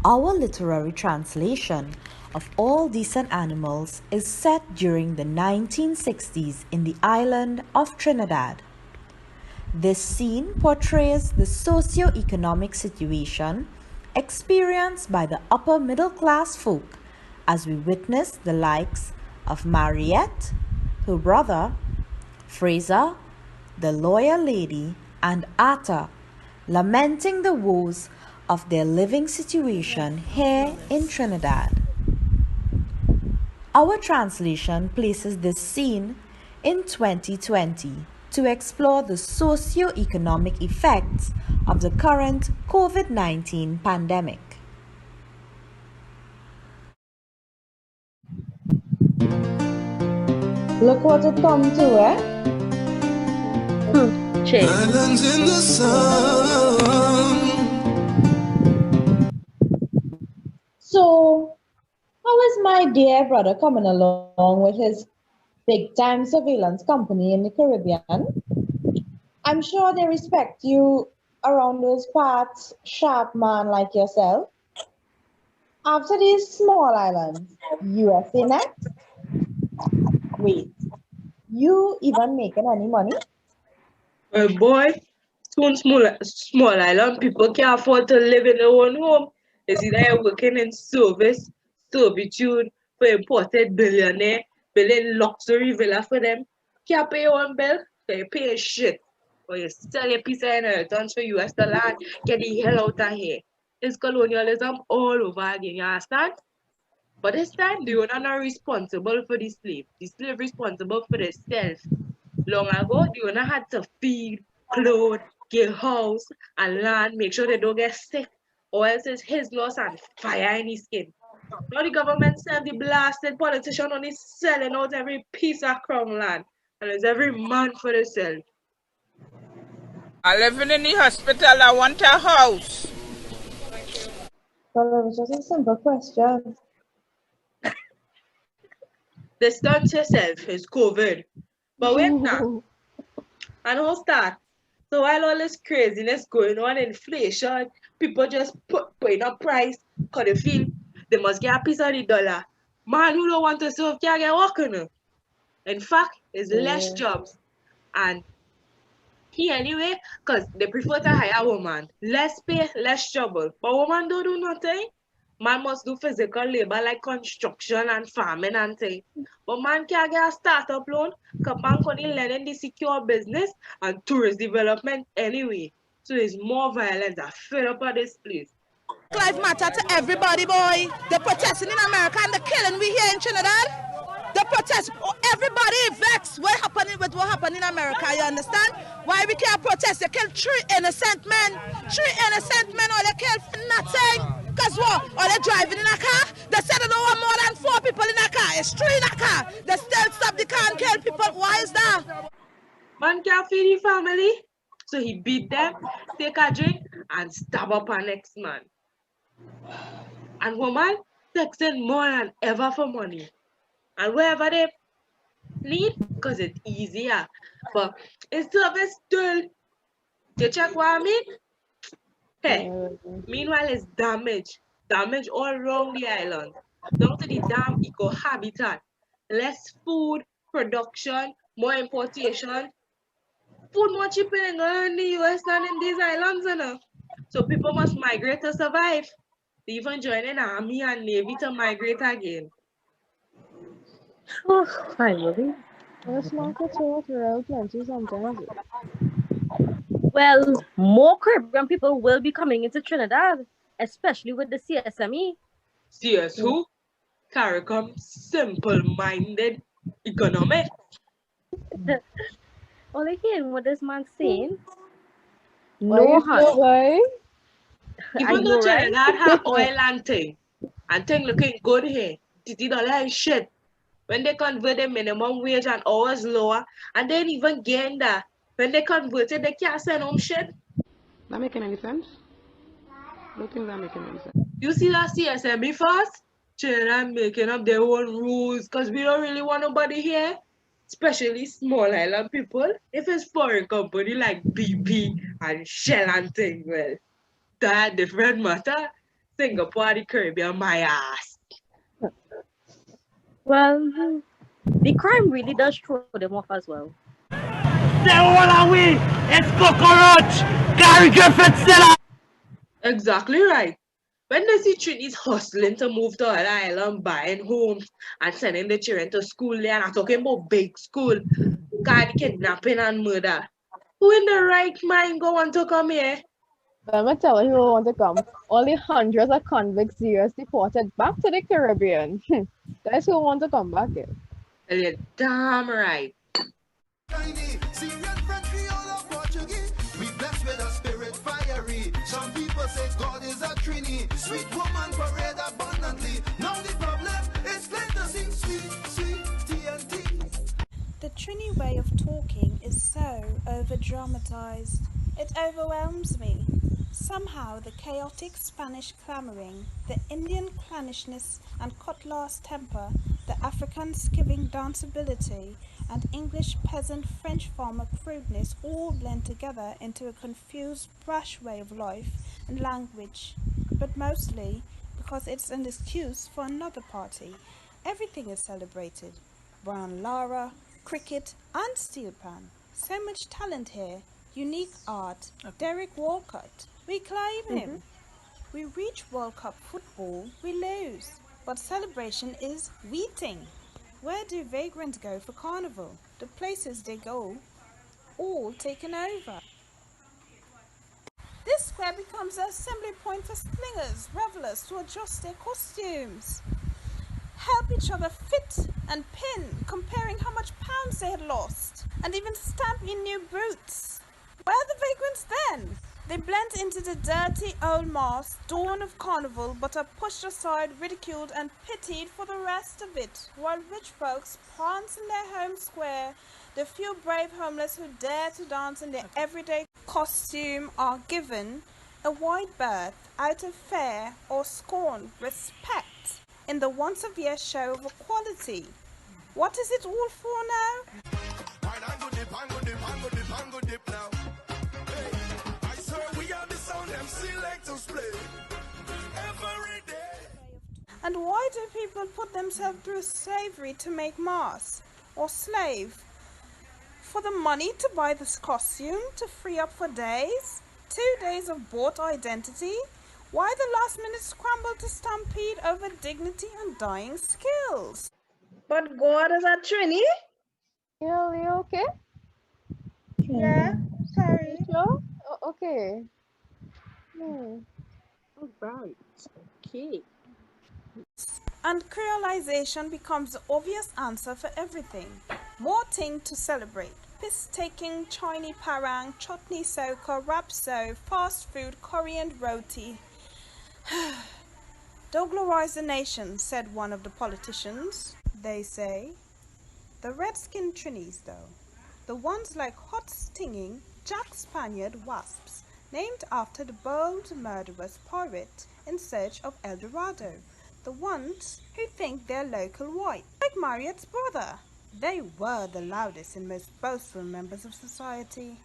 Our literary translation of All Decent Animals is set during the 1960s in the island of Trinidad. This scene portrays the socio-economic situation experienced by the upper middle class folk as we witness the likes of Mariette, her brother, Fraser, the lawyer lady, and Atta lamenting the woes of their living situation here in Trinidad. Our translation places this scene in 2020 to explore the socio-economic effects of the current COVID-19 pandemic. Look what it come to, eh? Islands in the sun. So, how is my dear brother coming along with his big-time surveillance company in the Caribbean? I'm sure they respect you around those parts, sharp man like yourself. After these small islands, USA next? Wait, you even making any money? Well, boy, soon small island people can't afford to live in their own home. It's either you're working in servitude for imported billionaire, building luxury villa for them. Can't pay your own bill, so you pay shit. Or you sell your piece of inheritance for US dollar, get the hell out of here. It's colonialism all over again, you understand? But this time, the owner not responsible for the slave. The slave responsible for themselves. Long ago, the owner had to feed, clothe, give house and land, make sure they don't get sick, or else it's his loss and fire in his skin. Now the government sent the blasted politician only selling out every piece of crown land, and it's every man for themselves. I live in the hospital. I want a house. Well, it was just a simple question. Distance yourself is COVID. But wait now, and all start. So while all this craziness going on, inflation, people just putting up price because they feel they must get a piece of the dollar. Man who don't want to serve can't get working. In fact, it's less jobs. And he anyway, because they prefer to hire a woman. Less pay, less trouble. But woman don't do nothing. Man must do physical labor like construction and farming and things. But man can't get a startup loan because man can't lend in the secure business and tourist development anyway. So it's more violence. I fed up at this place. Life matter to everybody, boy. The protesting in America and the killing we here in Trinidad. The protest, everybody vexed. What happened in America, you understand? Why we can't protest? They kill 3 innocent men. 3 innocent men, or they kill for nothing. Because what? Or they driving in a car? They said they don't want more than 4 people in a car. It's 3 in a car. They still stop the car and kill people. Why is that? Man can't feed the family. So he beat them, take a drink, and stab up our next man. And woman texting more than ever for money. And wherever they need, because it's easier. But it's service still. You check what I mean? Hey, meanwhile it's damage. Damage all around the island. Down to the damn eco-habitat. Less food, production, more importation. Food more cheaper in the US than in these islands, you know. So people must migrate to survive. They even joining army and navy to migrate again. Oh, finally. This market so real plenty sometimes. Well, more Caribbean people will be coming into Trinidad, especially with the CSME. CS who? CARICOM simple-minded economics. All I hear what this man saying. No honey. Even though Trinidad have oil and thing looking good here, $50 and shit. When they convert the minimum wage and hours lower, and they ain't even getting that. When they convert it, they can't send home shit. Not making any sense? No things are making any sense. You see that CSME first? Trinidad making up their own rules because we don't really want nobody here. Especially small island people. If it's foreign company like BP and Shell and thing, well, that different matter. Singapore, the Caribbean, my ass. Well, the crime really does throw them off as well. It's cockroach! Gary Griffith still. Exactly right. When they see Trinity's hustling to move to an island, buying homes, and sending the children to school, they are not talking about big school, car kidnapping and murder. Who in the right mind go on to come here? Let me tell you who want to come. Only hundreds of convicts US deported back to the Caribbean. That's who want to come back here. Well, you're damn right. We blessed with a spirit fiery. Some people say God is a trini. Sweet woman parade abundantly. Now the problem is let us sing sweet, sweet TNT. The Trini way of talking is so over-dramatized. It overwhelms me. Somehow the chaotic Spanish clamoring, the Indian clannishness and cutlass temper, the African skiving danceability, and English peasant French farmer crudeness all blend together into a confused, brash way of life and language. But mostly because it's an excuse for another party. Everything is celebrated. Brown Lara, cricket and steel pan. So much talent here. Unique art. Derek Walcott. We claim him. We reach World Cup football, we lose. But celebration is weeting. Where do vagrants go for carnival? The places they go, all taken over. This square becomes an assembly point for slingers, revelers to adjust their costumes. Help each other fit and pin, comparing how much pounds they had lost, and even stamp in new boots. Where are the vagrants then? They blend into the dirty old mask, dawn of carnival, but are pushed aside, ridiculed and pitied for the rest of it, while rich folks prance in their home square. The few brave homeless who dare to dance in their everyday costume are given a wide berth out of fear or scorn, respect, in the once-a-year show of equality. What is it all for now? And why do people put themselves through slavery to make masks? Or slave? For the money to buy this costume to free up for days? 2 days of bought identity? Why the last minute scramble to stampede over dignity and dying skills? But God is a Trini? You okay? Yeah, sorry. Sure? Okay. Alright. Okay. And creolization becomes the obvious answer for everything. More thing to celebrate. Piss-taking, Chinese parang, chutney soca, rapso, fast food, curry and roti. Don't glorize the nation, said one of the politicians, they say. The red-skinned Trinis, though. The ones like hot stinging Jack Spaniard wasps, named after the bold murderous pirate in search of El Dorado. The ones who think they're local white, like Marriott's brother. They were the loudest and most boastful members of society.